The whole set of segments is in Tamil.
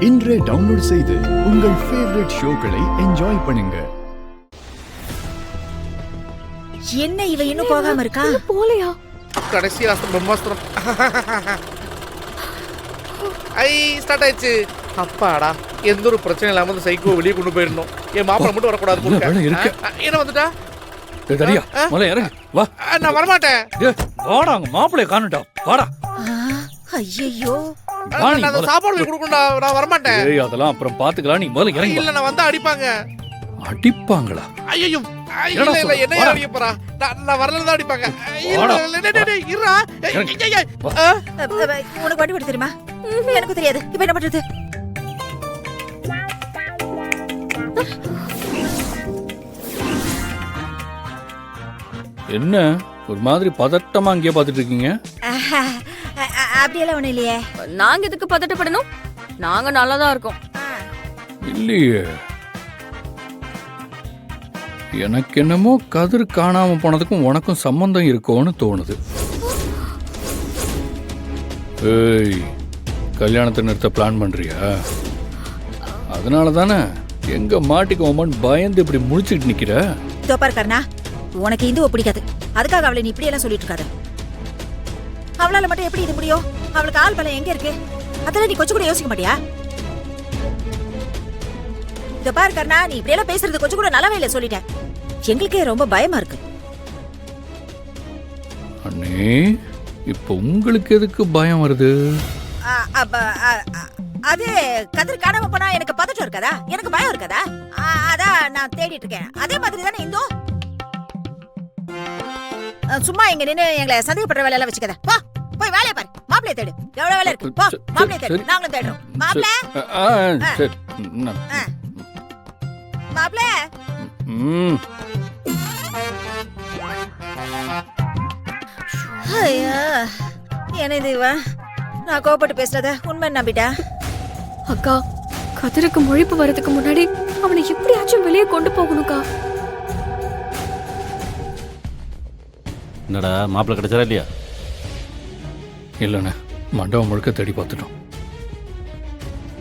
இன்றே டவுன்லோட் செய்து உங்கள் ஃபேவரட் ஷோக்களை என்ஜாய் பண்ணுங்க. என்ன இவ இன்னும் போகாம இருக்கா? போலையா? கடைசி ஆஸ்திரம் பிரம்மாஸ்திரம் ஐ ஸ்டார்ட் ஆயிடுச்சு. அப்பாடா, எந்த ஒரு பிரச்சனை இல்லாம அந்த சைக்கோ வெளியே கொண்டு போயிடணும். என் மாப்பிள மட்டும் வரக்கூடாது. என்ன வந்துட்டா? வா, நான் வரமாட்டேன். வாடா, மாப்பிளைய காணுடா, வாடா. ஐயோ, சாப்பாடு போய் கொடுக்கணும்டா, நான் வரமாட்டேன். அதெல்லாம் அப்புறம் பாத்துக்கலாம், நீ முதல்ல இறங்கி. இல்ல, நான் வந்தா அடிப்பாங்க. அடிப்பாங்களா? ஐயோ, என்ன அடிக்க போறா? நான் வரலதான் அடிப்பாங்க. உனக்கு வண்டி ஓட்ட தெரியுமா? எனக்கு தெரியாது. இப்ப என்ன பண்றது? என்ன ஒரு மாதிரி பதட்டமா அங்கேயே பாத்துட்டு இருக்கீங்க? அப்படியெல்லாம் ஒண்ணு இல்லையே. நாங்க எதுக்கு பதட்டப்படணும்? நாங்க நல்லாதான் இருக்கோம். இல்லையே, எனக்கு என்னமோ கதிர் காணாம போனதுக்கும் உனக்கும் சம்பந்தம் இருக்கோன்னு தோணுது. ஏய், கல்யாணத்தை நிறுத்த பிளான் பண்றியா? அதனால தானே எங்க மாட்டிக்குவோமான்னு பயந்து இப்படி முடிச்சுட்டு நிக்கிற. தோப்பார் கர்ணா, உனக்கு இந்துவ பிடிக்காது, அதுக்காக அவளை நீ இப்படி எல்லாம் சொல்லிட்டு இருக்காத. அவளால மட்டும் எப்படி இது முடியும்? அவளுக்கு ஆள் பலம் எங்க இருக்கு? அதெல்லாம் நீ கொஞ்சம் கூட யோசிக்க மாட்டியா? இந்த பாரு கர்ணா, நீ இப்படி எல்லாம் பேசுறது கொஞ்சம் கூட நல்லாவே இல்லை, சொல்லிட்டேன். எங்களுக்கே ரொம்ப பயமா இருக்கு. அண்ணே, இப்ப உங்களுக்கு எதுக்கு பயம் வருது? அது கதிர் காணாம போனா எனக்கு பதட்டம் இருக்காதா? எனக்கு பயம் இருக்காதா? அதான் நான் தேடிட்டு இருக்கேன். அதே மாதிரி தானே இந்தோ. சும்மா இங்க நின்னு எங்களை சந்தேகப்படுற வேலை எல்லாம் வச்சுக்கத. வா, போய் வேலையை பாரு. மாப்பிளைய தேடு. எவ்வளவு வேலை இருக்கு? போ, மாப்பிளைய தேடு. நாங்களும் தேடுறோம். மாப்பிள, மாப்பிள. ஐயா, என்ன இது இவ? நான் கோபப்பட்டு பேசுறத உண்மை நம்பிட்டா? அக்கா, கதிருக்கு முழிப்பு வரதுக்கு முன்னாடி அவனை எப்படியாச்சும் வெளியே கொண்டு போகணும்க்கா. என்னடா, மாப்பிள்ளை கிடைச்சாரா இல்லையா? இல்லைண்ணே, மண்டபம் முழுக்க தேடி பார்த்துட்டோம்.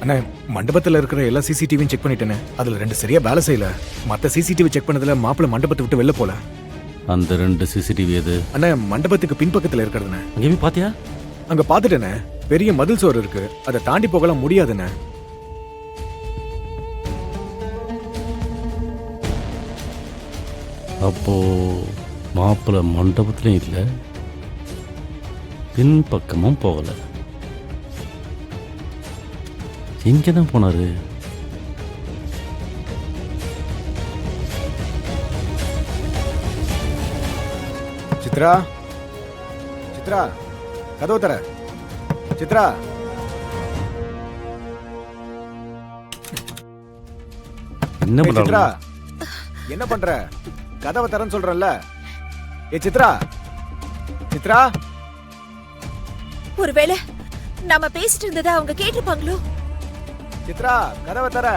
அண்ணா, மண்டபத்தில் இருக்கிற எல்லா சிசிடிவியும் செக் பண்ணிட்டேனே. அதில் 2 சரியா வேலை செய்யல. மற்ற சிசிடிவி செக் பண்ணதுல மாப்பிள்ளை மண்டபத்தை விட்டு வெளில போல. அந்த 2 சிசிடிவி எது? அண்ணா, மண்டபத்துக்கு பின்பக்கத்தில் இருக்கிறதுண்ணே. அங்கே போய் பாத்தியா? அங்க பாத்துட்டேனே. பெரிய மதில் சோறு இருக்கு, அதை தாண்டி போகலாம் முடியாதுண்ணே. அப்போ மாப்பிள்ளை மண்டபத்திலையும் இல்லை, பின்பக்கமும் போகல. எங்கே தான் போனாரு? சித்ரா, சித்ரா, கதவு தர. சித்ரா, என்ன பண்ற? சித்ரா, என்ன பண்ற? கதவை தரன்னு சொல்றேன்ல. ஏ சித்ரா, சித்ரா. ஒருவேளை நாம பேசிட்டு இருந்ததை அவங்க கேட்டிருப்பாங்களோ? சித்ரா, கதவை தர.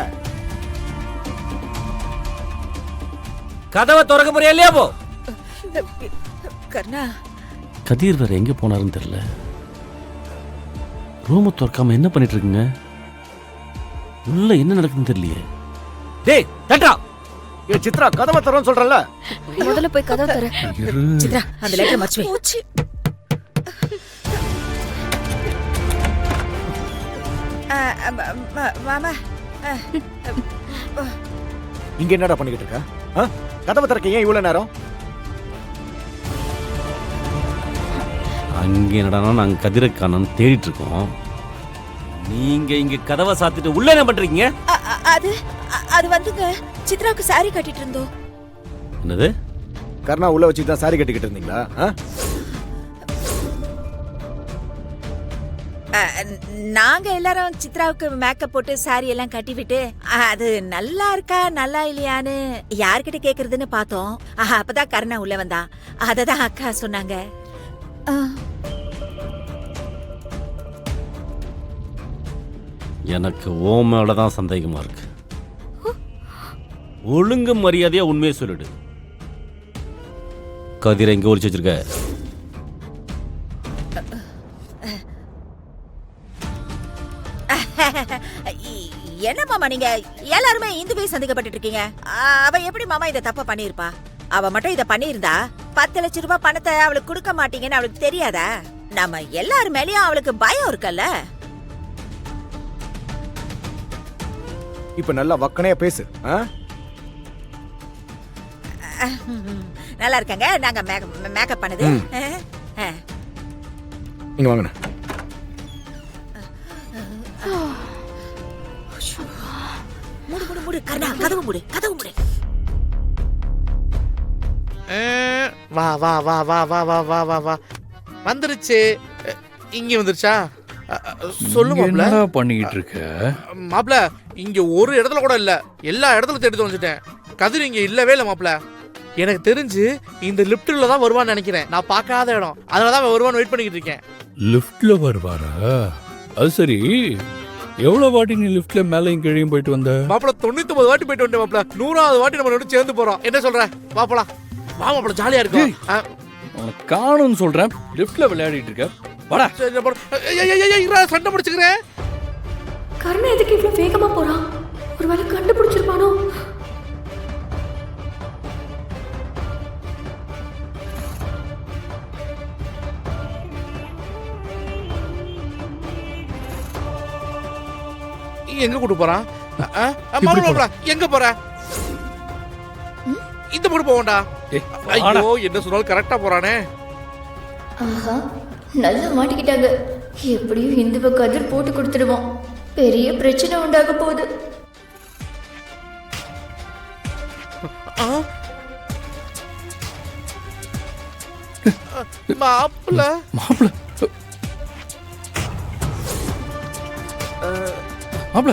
கதவை திறக்க போறியா இல்லையா? போ கர்ணா. கதிர் வேற எங்க போனாருன்னு தெரியல. ரூமை திறக்காம என்ன பண்ணிட்டு இருக்குங்க? உள்ள என்ன நடக்குதுன்னு தெரியலையே. டேய் தட்டா. ஏ சித்ரா, கதவை தரன்னு சொல்றேன்ல. முதல்ல போய் கதவை தர. சித்ரா, அந்த லெட்டர் மச்சு வை. மாமா, இங்க என்னடா பண்ணிக்கிட்டு இருக்க? கதவை திறக்க ஏன் இவ்வளவு நேரம்? அங்க என்னடா, நாங்க கதிரை காணோம்னு தேடிட்டு இருக்கோம். நீங்க இங்க கதவை சாத்திட்டு உள்ள என்ன பண்றீங்க? அது வந்துங்க, சித்ராவுக்கு சாரி கட்டிட்டு இருந்தோம். என்னது? கர்ணா உள்ள வச்சு தான் சாரி கட்டிக்கிட்டு இருந்தீங்களா? நாங்க எல்லாரும் சித்ராவுக்கு மேக்கப் போட்டு சாரி எல்லாம் கட்டி விட்டு அது நல்லா இருக்கா நல்லா இல்லையான்னு யார்கிட்ட கேக்குறதுன்னு பார்த்தோம். அப்பதான் கர்ணா உள்ள வந்தா. அததான் அக்கா சொன்னாங்க. எனக்கு ஓமோட தான் சந்தேகமா இருக்கு. ஒழுங்கு மரியாதையா உண்மையை சொல்லிடு. கதிரை எங்க ஒளிச்சு வச்சிருக்க? என்ன மாமா நீங்க எல்லாருமே இந்துவே சந்தேகப்பட்டு இருக்கீங்க. அவ எப்படி மாமா இத தப்பா பண்ணிருப்பா? அவ மட்டும் இத பண்ணிருந்தா 10 லட்சம் ரூபாய் பணத்தை அவளுக்கு கொடுக்க மாட்டீங்கன்னு அவளுக்கு தெரியாதா? நம்ம எல்லாரும் மேலயும் அவளுக்கு பயம் இருக்குல்ல. இப்ப நல்லா வக்கனையா பேசு. நல்லா இருக்காங்க. நாங்க மேக்கப் பண்ணது. இங்க வாங்க. மூடு மூடு மூடு கர்ணா, கதவு மூடு, கதவு மூடு. வா வா வா வா வா வா வா வா வா வந்துருச்சு. இங்க வந்துருச்சா? சொல்லு மாப்ள. என்னடா பண்ணிக்கிட்டு இருக்க மாப்ள? இங்க ஒரு இடத்துல கூட இல்ல, எல்லா இடத்துல தேடி வந்துட்டேன். கதிர் இங்க இல்லவே இல்ல மாப்ள. எனக்கு தெரிஞ்சு இந்த லிஃப்ட்ல தான் வருவான்னு நினைக்கிறேன். நான் பார்க்காத இடம், அதனாலதான் வருவான்னு வெயிட் பண்ணிக்கிட்டு இருக்கேன். லிஃப்ட்ல வருவாரா? அது சரி, எவ்வளவு வாட்டி நீ லிஃப்ட்ல மேலையும் கீழையும் போயிட்டு வந்த? மாப்ள 99 வாட்டி போயிட்டு வந்தேன் மாப்ள. 100வது வாட்டி நம்ம ரெண்டு சேர்ந்து போறோம். என்ன சொல்ற? வா போலாம். வா மாப்ள, ஜாலியா இருக்கும். உனக்கு காணும்னு சொல்றேன், லிஃப்ட்ல விளையாடிட்டு இருக்க. வாடா. சண்டை முடிச்சுக்கிறேன். கர்ணா எதுக்கு இவ்வளவு வேகமா போறான்? ஒருவேளை கண்டுபிடிச்சிருப்பானோ? எங்க கூட்டு போறான்? மாப்ள எங்க போற? இந்த போடு போவோம்டா. ஐயோ, என்ன சொன்னாலும் கரெக்டா போறானே. ஆஹா, நல்லா மாட்டிக்கிட்டாங்க. எப்படியும் இந்துவ கதிர் போட்டு கொடுத்துடுவோம். பெரிய பிரச்சனை உண்டாக போகுது. மாப்ள மாப்ள மாப்ள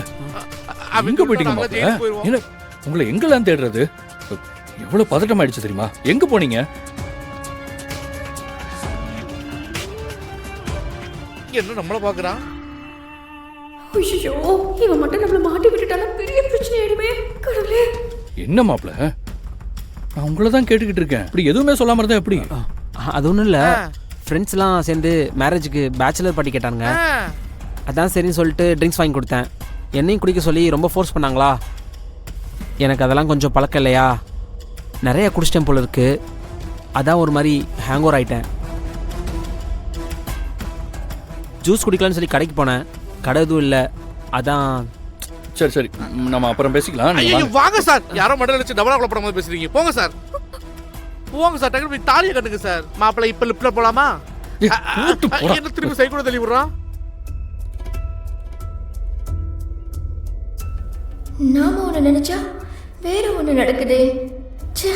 எங்க போயிட்டீங்க மாப்ள? இல்ல, உங்களை எங்கெல்லாம் தேடுறது? எவ்வளவு பதட்டம் ஆயிடுச்சு தெரியுமா? எங்க போனீங்க? என்ன நம்மள பாக்குறான்? ஐயோ, இவன் மட்டும் நம்மள மாட்டி விட்டுட்டானா பெரிய பிரச்சனை ஆயிடுமே. கடவுளே. என்ன மாப்ள, நான் உங்களை தான் கேட்டுக்கிட்டு இருக்கேன். இப்படி எதுவுமே சொல்லாம இருந்தா எப்படி? அது ஒன்றும் இல்லை, ஃப்ரெண்ட்ஸ்லாம் சேர்ந்து மேரேஜுக்கு பேச்சுலர் பார்ட்டி கேட்டாங்க. அதான் சரின்னு சொல்லிட்டு ட்ரிங்க்ஸ் வாங்கி கொடுத்தேன். என்னையும் குடிக்க சொல்லி ரொம்ப ஃபோர்ஸ் பண்ணாங்களா. எனக்கு அதெல்லாம் கொஞ்சம் பழக்கம் இல்லையா, நிறைய குடிச்சிட்டேன் போல இருக்கு. அதான் ஒரு மாதிரி ஹேங் ஓவர் ஆகிட்டேன். ஜூஸ் குடிக்கலான்னு சொல்லி கடைக்கு போனேன், கடை எதுவும் இல்லை. அதான். சரி சரி, நம்ம அப்புறம் பேசிக்கலாம். ஐயோ வாங்க சார், யாரோ மண்டல வச்சு டபுளா குழப்பற மாதிரி பேசுறீங்க. போங்க சார், போங்க சார், டக்கு போய் தாலியை கட்டுங்க சார். மாப்பிள்ளை இப்ப லிப்ட்ல போலாமா? என்ன திரும்பி சைக்கிள் தள்ளி விடுறான்? நாம ஒண்ணு நினைச்சா வேற ஒண்ணு நடக்குதே. ச்சே.